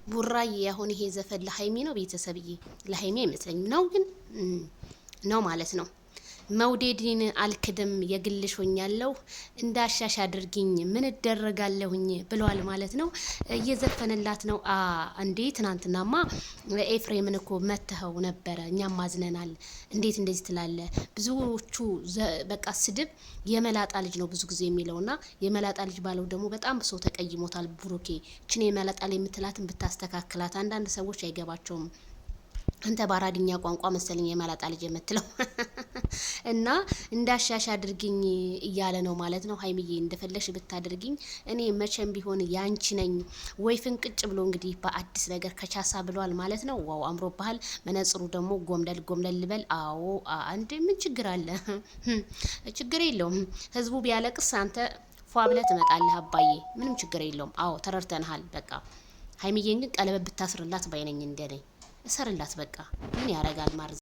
ቡራዬ አሁን ይሄ ዘፈን ለሀይሚ ነው ቤተሰብዬ? ለሀይሚ አይመስለኝም ነው ግን ነው ማለት ነው። መውደድን አልክድም የግልሽ ሆኛለሁ እንዳሻሽ አድርጊኝ ምን እደረጋለሁኝ ብለዋል ማለት ነው። እየዘፈነላት ነው። እንዴ ትናንትናማ ኤፍሬምን እኮ መተኸው ነበረ፣ እኛም ማዝነናል። እንዴት እንደዚህ ትላለ? ብዙዎቹ በቃ ስድብ የመላጣ ልጅ ነው ብዙ ጊዜ የሚለውና የመላጣ ልጅ ባለው ደግሞ በጣም ብሶ ተቀይሞታል። ብሩኬ ችን የመላጣ ላይ የምትላትን ብታስተካክላት። አንዳንድ ሰዎች አይገባቸውም። አንተ በአራድኛ ቋንቋ መሰለኝ የመላጣ ልጅ የምትለው እና እንዳሻሽ አድርጊኝ እያለ ነው ማለት ነው። ሀይሚዬ እንደፈለሽ ብታደርጊኝ እኔ መቼም ቢሆን ያንቺ ነኝ ወይ ፍንቅጭ ብሎ እንግዲህ በአዲስ ነገር ከቻሳ ብሏል ማለት ነው። ዋው አምሮብሃል። መነጽሩ ደግሞ ጎምለል ጎምለል ልበል። አዎ አንድ ምን ችግር አለ? ችግር የለውም። ህዝቡ ቢያለቅስ አንተ ፏ ብለህ ትመጣለህ አባዬ። ምንም ችግር የለውም። አዎ ተረድተንሃል። በቃ ሀይሚዬን ግን ቀለበት ብታስርላት ባይነኝ እንደኔ እሰርላት በቃ ምን ያረጋል ማርዝ